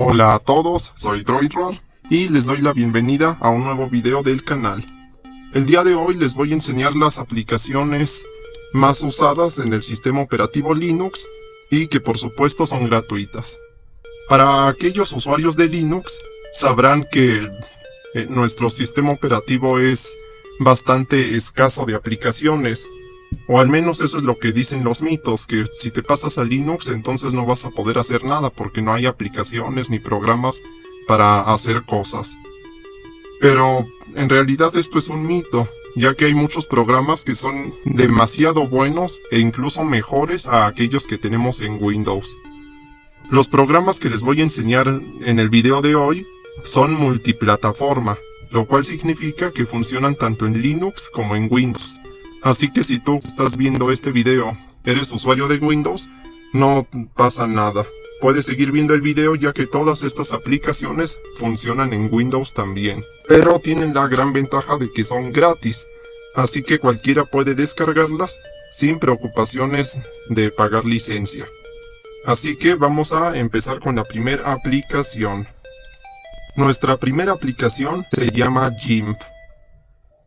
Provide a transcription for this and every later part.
Hola a todos, soy Droidroar y les doy la bienvenida a un nuevo video del canal. El día de hoy les voy a enseñar las aplicaciones más usadas en el sistema operativo Linux y que por supuesto son gratuitas. Para aquellos usuarios de Linux sabrán que nuestro sistema operativo es bastante escaso de aplicaciones, o al menos eso es lo que dicen los mitos, que si te pasas a Linux entonces no vas a poder hacer nada porque no hay aplicaciones ni programas para hacer cosas. Pero en realidad esto es un mito, ya que hay muchos programas que son demasiado buenos e incluso mejores a aquellos que tenemos en Windows. Los programas que les voy a enseñar en el video de hoy son multiplataforma, lo cual significa que funcionan tanto en Linux como en Windows. Así que si tú estás viendo este video, eres usuario de Windows, no pasa nada. Puedes seguir viendo el video ya que todas estas aplicaciones funcionan en Windows también. Pero tienen la gran ventaja de que son gratis, así que cualquiera puede descargarlas sin preocupaciones de pagar licencia. Así que vamos a empezar con la primera aplicación. Nuestra primera aplicación se llama GIMP.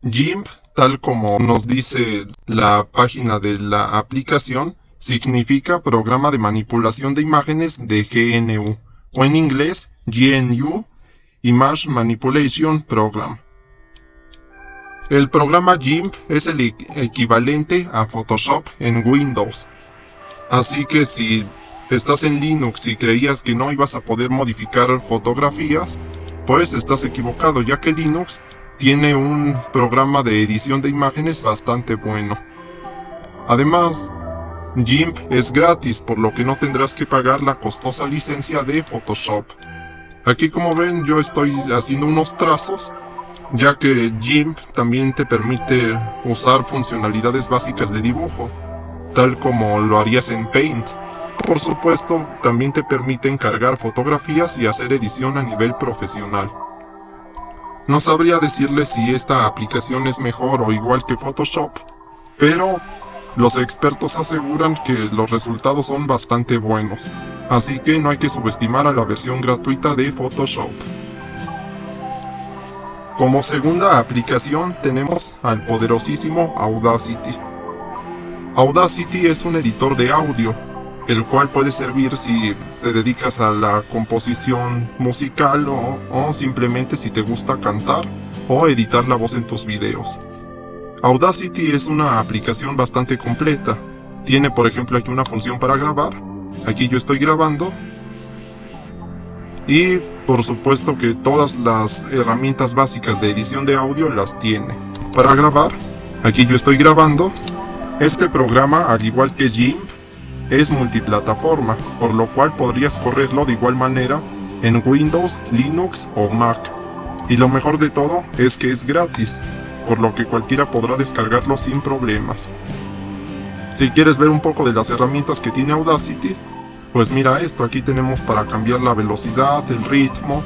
GIMP, tal como nos dice la página de la aplicación, significa Programa de Manipulación de Imágenes de GNU, o en inglés GNU Image Manipulation Program. El programa GIMP es el equivalente a Photoshop en Windows. Así que si estás en Linux y creías que no ibas a poder modificar fotografías, pues estás equivocado, ya que Linux tiene un programa de edición de imágenes bastante bueno. Además, GIMP es gratis, por lo que no tendrás que pagar la costosa licencia de Photoshop. Aquí, como ven, yo estoy haciendo unos trazos, ya que GIMP también te permite usar funcionalidades básicas de dibujo, tal como lo harías en Paint. Por supuesto, también te permite encargar fotografías y hacer edición a nivel profesional. No sabría decirles si esta aplicación es mejor o igual que Photoshop, pero los expertos aseguran que los resultados son bastante buenos, así que no hay que subestimar a la versión gratuita de Photoshop. Como segunda aplicación tenemos al poderosísimo Audacity. Audacity es un editor de audio, el cual puede servir si te dedicas a la composición musical o simplemente si te gusta cantar o editar la voz en tus videos. Audacity es una aplicación bastante completa. Tiene, por ejemplo, aquí una función para grabar. Aquí yo estoy grabando. Y por supuesto que todas las herramientas básicas de edición de audio las tiene. Para grabar, aquí yo estoy grabando. Este programa, al igual que GIMP, es multiplataforma, por lo cual podrías correrlo de igual manera en Windows, Linux o Mac. Y lo mejor de todo es que es gratis, por lo que cualquiera podrá descargarlo sin problemas. Si quieres ver un poco de las herramientas que tiene Audacity, pues mira esto, aquí tenemos para cambiar la velocidad, el ritmo,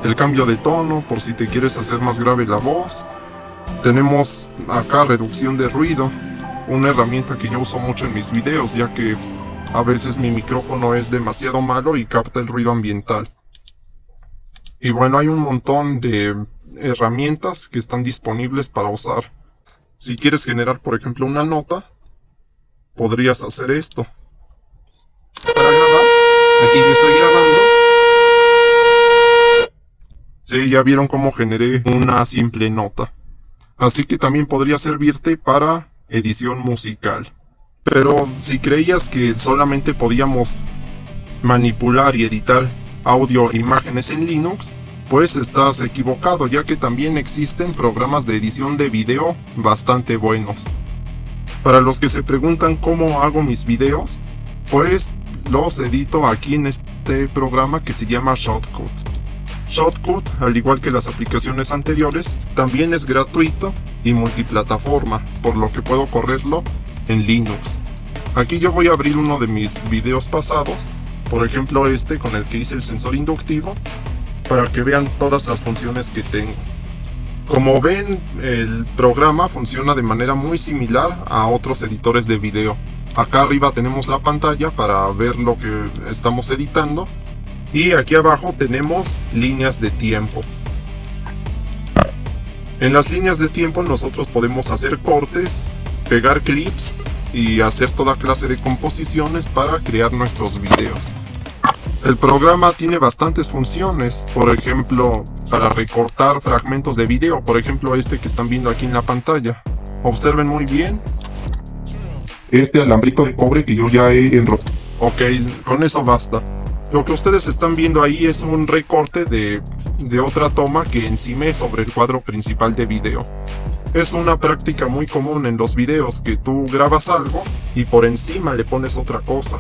el cambio de tono, por si te quieres hacer más grave la voz. Tenemos acá reducción de ruido, una herramienta que yo uso mucho en mis videos, ya que a veces mi micrófono es demasiado malo y capta el ruido ambiental. Y bueno, hay un montón de herramientas que están disponibles para usar. Si quieres generar, por ejemplo, una nota, podrías hacer esto. Para grabar, aquí yo estoy grabando. Sí, ya vieron cómo generé una simple nota. Así que también podría servirte para edición musical. Pero si creías que solamente podíamos manipular y editar audio e imágenes en Linux, pues estás equivocado, ya que también existen programas de edición de video bastante buenos. Para los que se preguntan cómo hago mis videos, pues los edito aquí en este programa que se llama Shotcut. Shotcut, al igual que las aplicaciones anteriores, también es gratuito y multiplataforma, por lo que puedo correrlo en Linux. Aquí yo voy a abrir uno de mis videos pasados, por ejemplo este con el que hice el sensor inductivo, para que vean todas las funciones que tengo. Como ven, el programa funciona de manera muy similar a otros editores de video. Acá arriba tenemos la pantalla para ver lo que estamos editando. Y aquí abajo tenemos líneas de tiempo. En las líneas de tiempo nosotros podemos hacer cortes, pegar clips y hacer toda clase de composiciones para crear nuestros videos. El programa tiene bastantes funciones, por ejemplo, para recortar fragmentos de video, por ejemplo este que están viendo aquí en la pantalla. Observen muy bien. Este alambrito de cobre que yo ya he enrollado. Ok, con eso basta. Lo que ustedes están viendo ahí es un recorte de otra toma que encimé sobre el cuadro principal de video. Es una práctica muy común en los videos que tú grabas algo y por encima le pones otra cosa.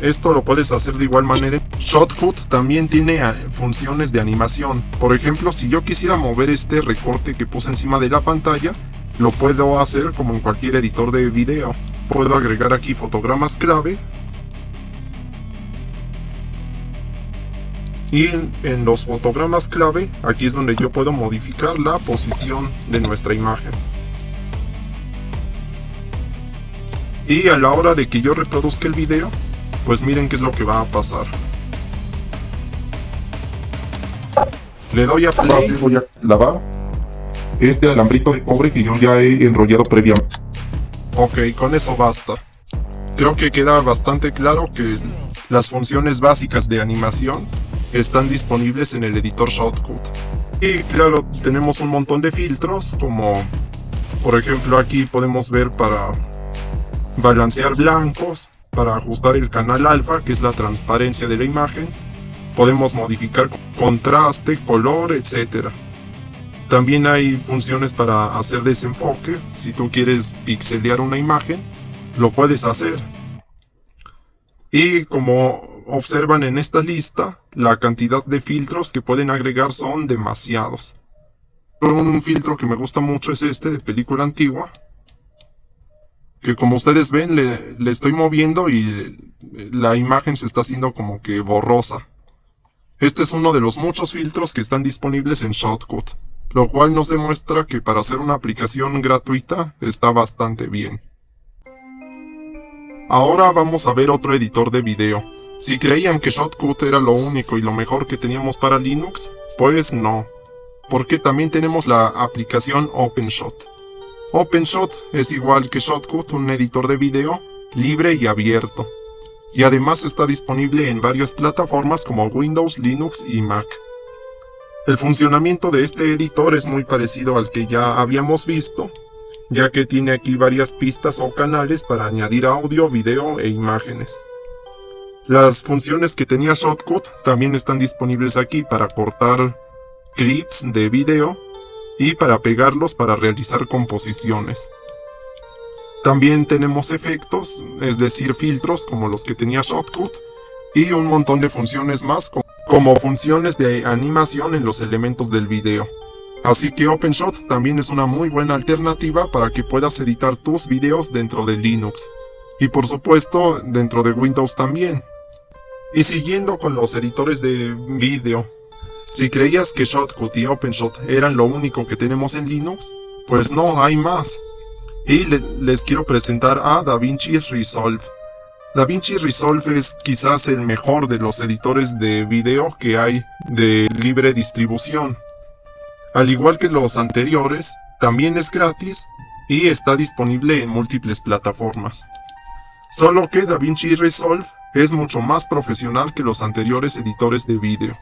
Esto lo puedes hacer de igual manera. Shotcut también tiene funciones de animación. Por ejemplo, si yo quisiera mover este recorte que puse encima de la pantalla, lo puedo hacer como en cualquier editor de video. Puedo agregar aquí fotogramas clave. Y en los fotogramas clave, aquí es donde yo puedo modificar la posición de nuestra imagen. Y a la hora de que yo reproduzca el video, pues miren qué es lo que va a pasar. Le doy a play. Voy a lavar este alambrito de cobre que yo ya he enrollado previamente. Ok, con eso basta. Creo que queda bastante claro que las funciones básicas de animación están disponibles en el editor Shotcut. Y claro, tenemos un montón de filtros, como por ejemplo aquí podemos ver para balancear blancos, para ajustar el canal alfa, que es la transparencia de la imagen. Podemos modificar contraste, color, etc. También hay funciones para hacer desenfoque. Si tú quieres pixelear una imagen, lo puedes hacer. Y como observan en esta lista, la cantidad de filtros que pueden agregar son demasiados. Un filtro que me gusta mucho es este de película antigua, que como ustedes ven le estoy moviendo y la imagen se está haciendo como que borrosa. Este es uno de los muchos filtros que están disponibles en Shotcut, lo cual nos demuestra que para hacer una aplicación gratuita está bastante bien. Ahora vamos a ver otro editor de video. Si creían que Shotcut era lo único y lo mejor que teníamos para Linux, pues no, porque también tenemos la aplicación OpenShot. OpenShot es igual que Shotcut, un editor de video libre y abierto, y además está disponible en varias plataformas como Windows, Linux y Mac. El funcionamiento de este editor es muy parecido al que ya habíamos visto, ya que tiene aquí varias pistas o canales para añadir audio, video e imágenes. Las funciones que tenía Shotcut también están disponibles aquí para cortar clips de video y para pegarlos para realizar composiciones. También tenemos efectos, es decir, filtros como los que tenía Shotcut, y un montón de funciones más como funciones de animación en los elementos del video. Así que OpenShot también es una muy buena alternativa para que puedas editar tus videos dentro de Linux. Y por supuesto dentro de Windows también. Y siguiendo con los editores de video, si creías que Shotcut y OpenShot eran lo único que tenemos en Linux, pues no, hay más. Y les quiero presentar a DaVinci Resolve. DaVinci Resolve es quizás el mejor de los editores de video que hay de libre distribución. Al igual que los anteriores, también es gratis y está disponible en múltiples plataformas. Solo que DaVinci Resolve es mucho más profesional que los anteriores editores de video.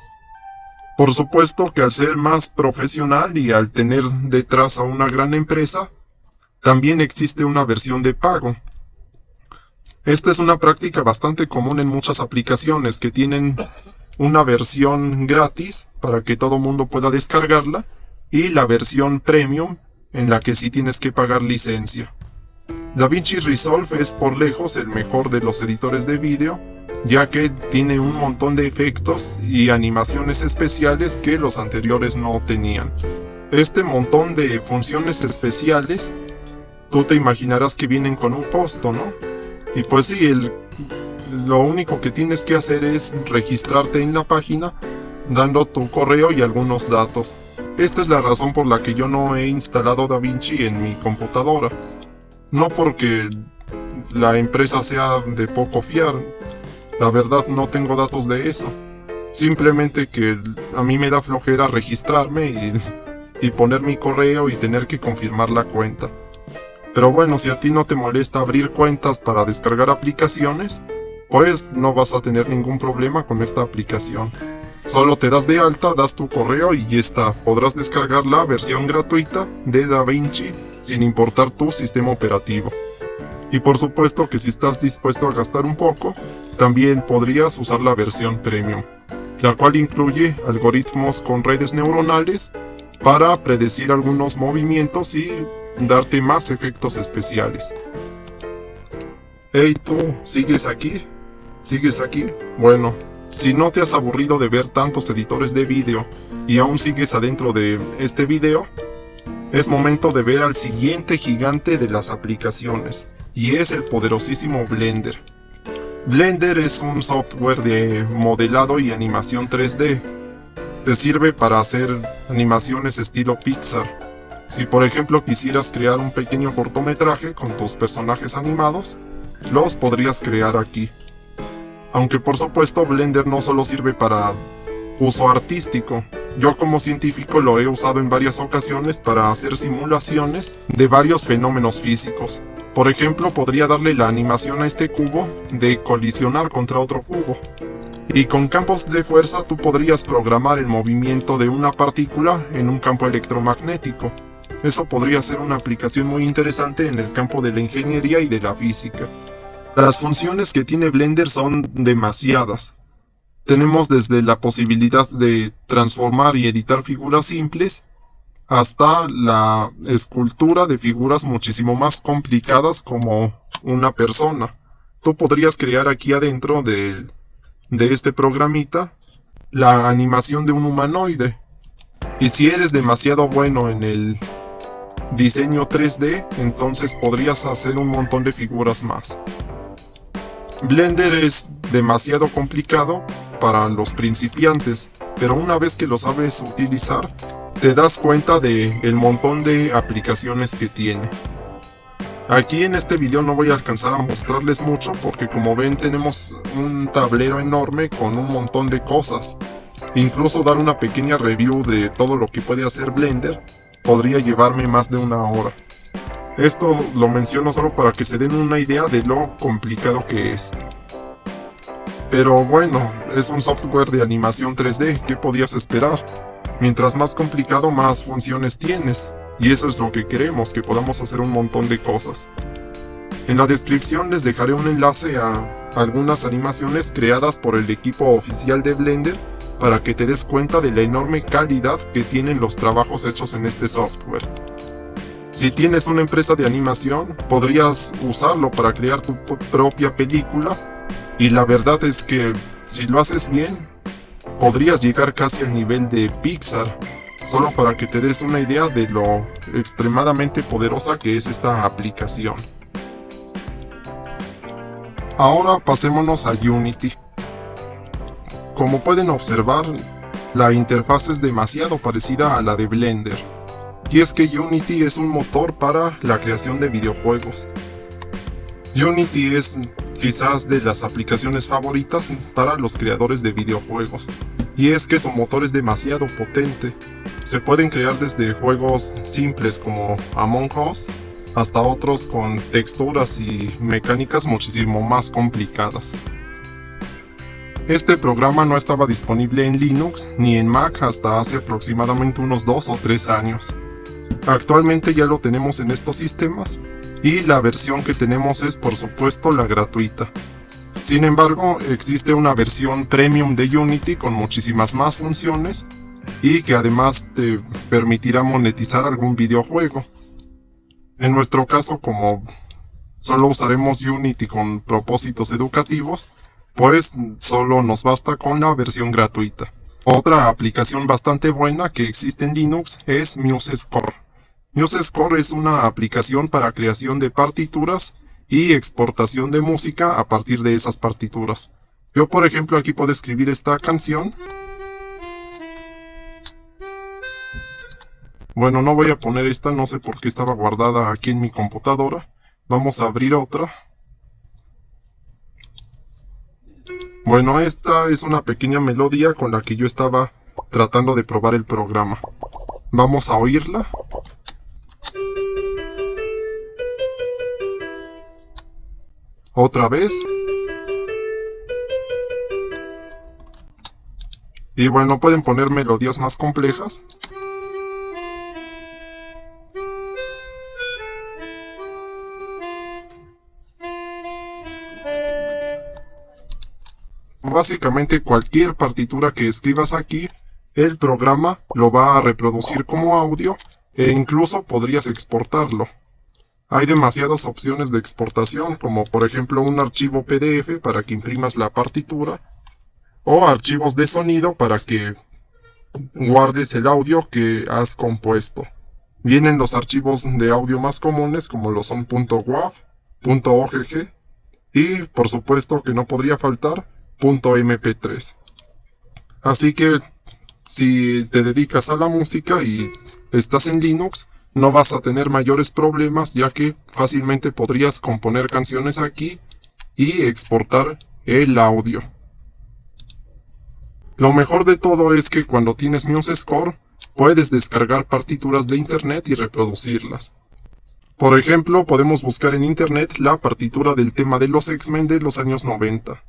Por supuesto que al ser más profesional y al tener detrás a una gran empresa, también existe una versión de pago. Esta es una práctica bastante común en muchas aplicaciones que tienen una versión gratis para que todo mundo pueda descargarla y la versión premium en la que sí tienes que pagar licencia. DaVinci Resolve es por lejos el mejor de los editores de vídeo, ya que tiene un montón de efectos y animaciones especiales que los anteriores no tenían. Este montón de funciones especiales, tú te imaginarás que vienen con un costo, ¿no? Y pues sí, lo único que tienes que hacer es registrarte en la página, dando tu correo y algunos datos. Esta es la razón por la que yo no he instalado DaVinci en mi computadora. No porque la empresa sea de poco fiar, La verdad no tengo datos de eso. Simplemente que a mí me da flojera registrarme y poner mi correo y tener que confirmar la cuenta. Pero bueno, si a ti no te molesta abrir cuentas para descargar aplicaciones, pues no vas a tener ningún problema con esta aplicación. Solo te das de alta, das tu correo y ya está. Podrás descargar la versión gratuita de DaVinci sin importar tu sistema operativo. Y por supuesto que si estás dispuesto a gastar un poco, también podrías usar la versión Premium, la cual incluye algoritmos con redes neuronales para predecir algunos movimientos y darte más efectos especiales. Hey, tú, ¿sigues aquí? ¿Sigues aquí? Bueno, si no te has aburrido de ver tantos editores de vídeo y aún sigues adentro de este video, es momento de ver al siguiente gigante de las aplicaciones, y es el poderosísimo Blender. Blender es un software de modelado y animación 3D. Te sirve para hacer animaciones estilo Pixar. Si por ejemplo quisieras crear un pequeño cortometraje con tus personajes animados, los podrías crear aquí. Aunque por supuesto Blender no solo sirve para uso artístico. Yo como científico lo he usado en varias ocasiones para hacer simulaciones de varios fenómenos físicos. Por ejemplo, podría darle la animación a este cubo de colisionar contra otro cubo. Y con campos de fuerza tú podrías programar el movimiento de una partícula en un campo electromagnético. Eso podría ser una aplicación muy interesante en el campo de la ingeniería y de la física. Las funciones que tiene Blender son demasiadas. Tenemos desde la posibilidad de transformar y editar figuras simples hasta la escultura de figuras muchísimo más complicadas como una persona. Tú podrías crear aquí adentro de este programita la animación de un humanoide. Y si eres demasiado bueno en el diseño 3D, entonces podrías hacer un montón de figuras más. Blender es demasiado complicado para los principiantes, pero una vez que lo sabes utilizar, te das cuenta de el montón de aplicaciones que tiene. Aquí en este video no voy a alcanzar a mostrarles mucho porque como ven tenemos un tablero enorme con un montón de cosas. Incluso dar una pequeña review de todo lo que puede hacer Blender podría llevarme más de una hora. Esto lo menciono solo para que se den una idea de lo complicado que es. Pero bueno, es un software de animación 3D, ¿qué podías esperar? Mientras más complicado, más funciones tienes. Y eso es lo que queremos, que podamos hacer un montón de cosas. En la descripción les dejaré un enlace a algunas animaciones creadas por el equipo oficial de Blender para que te des cuenta de la enorme calidad que tienen los trabajos hechos en este software. Si tienes una empresa de animación, podrías usarlo para crear tu propia película, y la verdad es que si lo haces bien, podrías llegar casi al nivel de Pixar, solo para que te des una idea de lo extremadamente poderosa que es esta aplicación. Ahora pasémonos a Unity. Como pueden observar, la interfaz es demasiado parecida a la de Blender. Y es que Unity es un motor para la creación de videojuegos. Unity es quizás de las aplicaciones favoritas para los creadores de videojuegos. Y es que su motor es demasiado potente. Se pueden crear desde juegos simples como Among Us hasta otros con texturas y mecánicas muchísimo más complicadas. Este programa no estaba disponible en Linux ni en Mac hasta hace aproximadamente unos 2 o 3 años. Actualmente ya lo tenemos en estos sistemas y la versión que tenemos es por supuesto la gratuita. Sin embargo, existe una versión premium de Unity con muchísimas más funciones y que además te permitirá monetizar algún videojuego. En nuestro caso, como solo usaremos Unity con propósitos educativos, pues solo nos basta con la versión gratuita. Otra aplicación bastante buena que existe en Linux es MuseScore. MuseScore es una aplicación para creación de partituras y exportación de música a partir de esas partituras. Yo por ejemplo aquí puedo escribir esta canción. Bueno, no voy a poner esta, no sé por qué estaba guardada aquí en mi computadora. Vamos a abrir otra. Bueno, esta es una pequeña melodía con la que yo estaba tratando de probar el programa. Vamos a oírla. Otra vez. Y bueno, pueden poner melodías más complejas. Básicamente cualquier partitura que escribas aquí, el programa lo va a reproducir como audio e incluso podrías exportarlo. Hay demasiadas opciones de exportación, como por ejemplo un archivo PDF para que imprimas la partitura, o archivos de sonido para que guardes el audio que has compuesto. Vienen los archivos de audio más comunes, como lo son .wav, .ogg y por supuesto que no podría faltar .mp3. Así que si te dedicas a la música y estás en Linux, no vas a tener mayores problemas, ya que fácilmente podrías componer canciones aquí y exportar el audio. Lo mejor de todo es que cuando tienes MuseScore, puedes descargar partituras de internet y reproducirlas. Por ejemplo, podemos buscar en internet la partitura del tema de los X-Men de los años 90.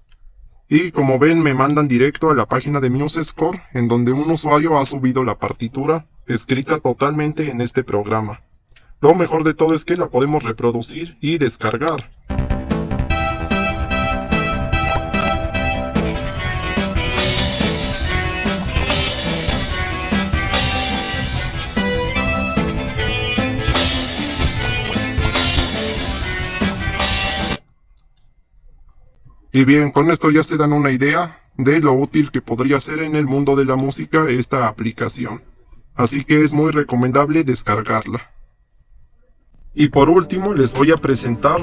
Y como ven, me mandan directo a la página de MuseScore, en donde un usuario ha subido la partitura, escrita totalmente en este programa. Lo mejor de todo es que la podemos reproducir y descargar. Y bien, con esto ya se dan una idea de lo útil que podría ser en el mundo de la música esta aplicación. Así que es muy recomendable descargarla. Y por último les voy a presentar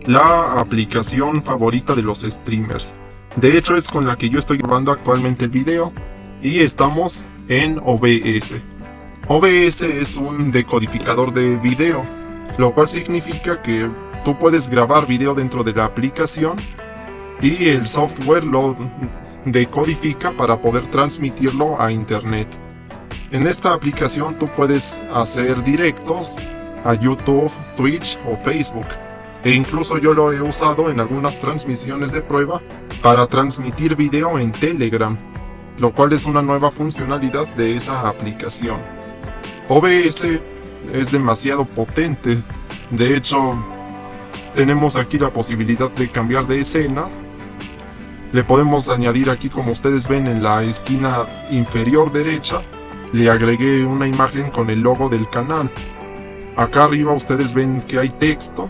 la aplicación favorita de los streamers. De hecho es con la que yo estoy grabando actualmente el video y estamos en OBS. OBS es un decodificador de video, lo cual significa que tú puedes grabar video dentro de la aplicación y el software lo decodifica para poder transmitirlo a internet. En esta aplicación tú puedes hacer directos a YouTube, Twitch o Facebook, e incluso yo lo he usado en algunas transmisiones de prueba para transmitir video en Telegram, lo cual es una nueva funcionalidad de esa aplicación. OBS es demasiado potente, de hecho tenemos aquí la posibilidad de cambiar de escena. Le podemos añadir aquí, como ustedes ven en la esquina inferior derecha, le agregué una imagen con el logo del canal. Acá arriba ustedes ven que hay texto.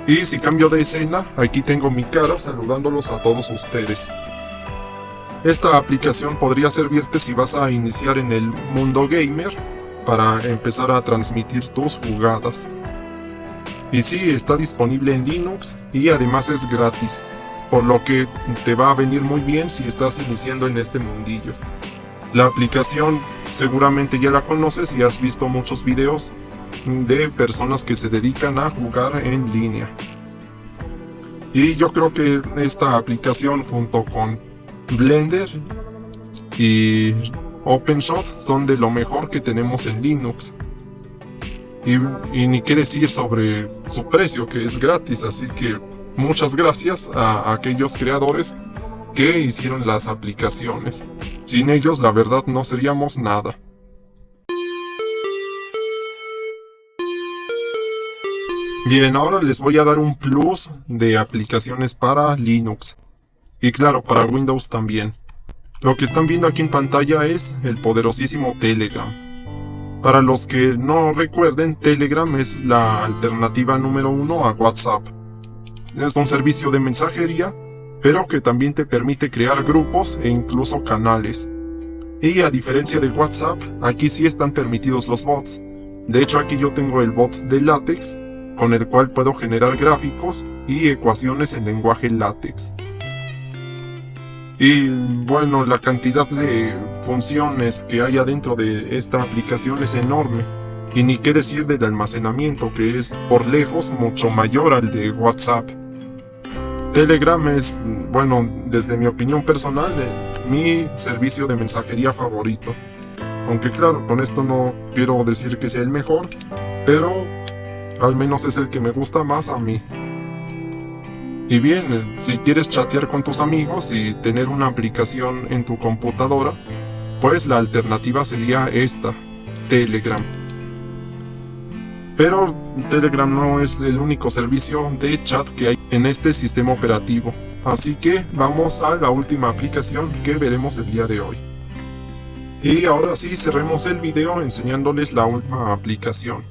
Y si cambio de escena, aquí tengo mi cara saludándolos a todos ustedes. Esta aplicación podría servirte si vas a iniciar en el mundo gamer para empezar a transmitir tus jugadas. Y sí, está disponible en Linux y además es gratis, por lo que te va a venir muy bien si estás iniciando en este mundillo. La aplicación seguramente ya la conoces y has visto muchos videos de personas que se dedican a jugar en línea. Y yo creo que esta aplicación junto con Blender y OpenShot son de lo mejor que tenemos en Linux. Y ni qué decir sobre su precio, que es gratis, así que muchas gracias a aquellos creadores que hicieron las aplicaciones. Sin ellos, la verdad, no seríamos nada. Bien, ahora les voy a dar un plus de aplicaciones para Linux. Y claro, para Windows también. Lo que están viendo aquí en pantalla es el poderosísimo Telegram. Para los que no recuerden, Telegram es la alternativa número 1 a WhatsApp. Es un servicio de mensajería, pero que también te permite crear grupos e incluso canales. Y a diferencia de WhatsApp, aquí sí están permitidos los bots. De hecho, aquí yo tengo el bot de LaTeX, con el cual puedo generar gráficos y ecuaciones en lenguaje LaTeX. Y bueno, la cantidad de funciones que hay adentro de esta aplicación es enorme. Y ni qué decir del almacenamiento, que es por lejos mucho mayor al de WhatsApp. Telegram es, bueno, desde mi opinión personal, mi servicio de mensajería favorito. Aunque claro, con esto no quiero decir que sea el mejor, pero al menos es el que me gusta más a mí. Y bien, si quieres chatear con tus amigos y tener una aplicación en tu computadora, pues la alternativa sería esta, Telegram. Pero Telegram no es el único servicio de chat que hay en este sistema operativo. Así que vamos a la última aplicación que veremos el día de hoy. Y ahora sí, cerremos el video enseñándoles la última aplicación.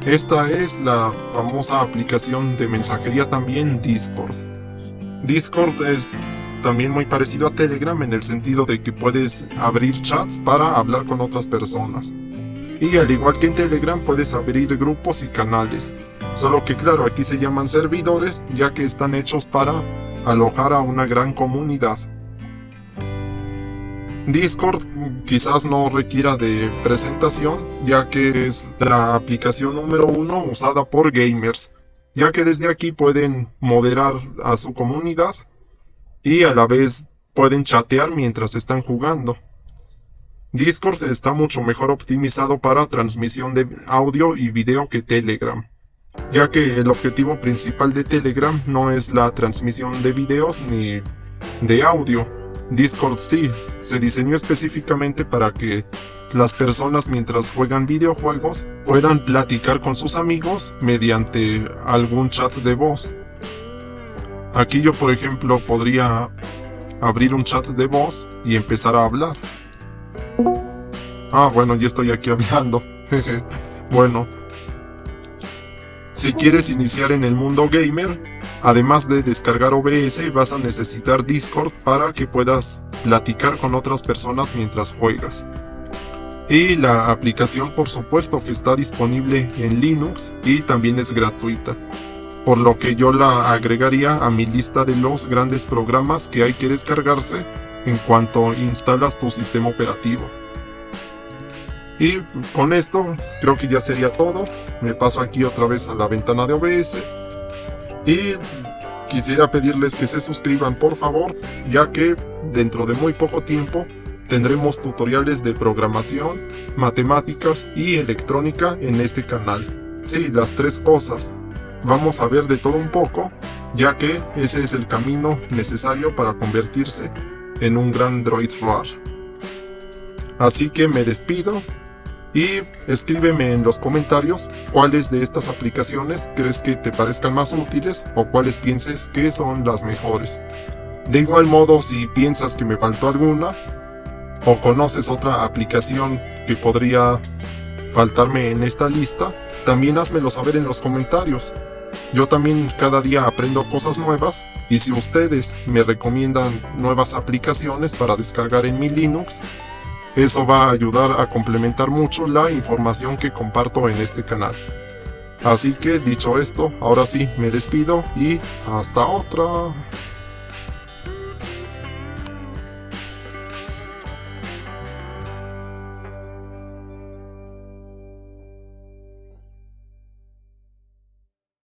Esta es la famosa aplicación de mensajería también, Discord. Discord es también muy parecido a Telegram en el sentido de que puedes abrir chats para hablar con otras personas. Y al igual que en Telegram puedes abrir grupos y canales. Solo que claro, aquí se llaman servidores ya que están hechos para alojar a una gran comunidad. Discord quizás no requiera de presentación, ya que es la aplicación número 1 usada por gamers, ya que desde aquí pueden moderar a su comunidad y a la vez pueden chatear mientras están jugando. Discord está mucho mejor optimizado para transmisión de audio y video que Telegram, ya que el objetivo principal de Telegram no es la transmisión de videos ni de audio. Discord sí, se diseñó específicamente para que las personas mientras juegan videojuegos puedan platicar con sus amigos mediante algún chat de voz. Aquí yo por ejemplo podría abrir un chat de voz y empezar a hablar. Bueno, ya estoy aquí hablando. Bueno, si quieres iniciar en el mundo gamer, además de descargar OBS, vas a necesitar Discord para que puedas platicar con otras personas mientras juegas. Y la aplicación, por supuesto, que está disponible en Linux y también es gratuita, por lo que yo la agregaría a mi lista de los grandes programas que hay que descargarse en cuanto instalas tu sistema operativo. Y con esto creo que ya sería todo. Me paso aquí otra vez a la ventana de OBS y quisiera pedirles que se suscriban por favor, ya que dentro de muy poco tiempo tendremos tutoriales de programación, matemáticas y electrónica en este canal. Sí, las tres cosas. Vamos a ver de todo un poco, ya que ese es el camino necesario para convertirse en un gran droid RAR. Así que me despido y escríbeme en los comentarios cuáles de estas aplicaciones crees que te parezcan más útiles o cuáles pienses que son las mejores. De igual modo, si piensas que me faltó alguna o conoces otra aplicación que podría faltarme en esta lista, también házmelo saber en los comentarios. Yo también cada día aprendo cosas nuevas y si ustedes me recomiendan nuevas aplicaciones para descargar en mi Linux, eso va a ayudar a complementar mucho la información que comparto en este canal. Así que dicho esto, ahora sí me despido y hasta otra.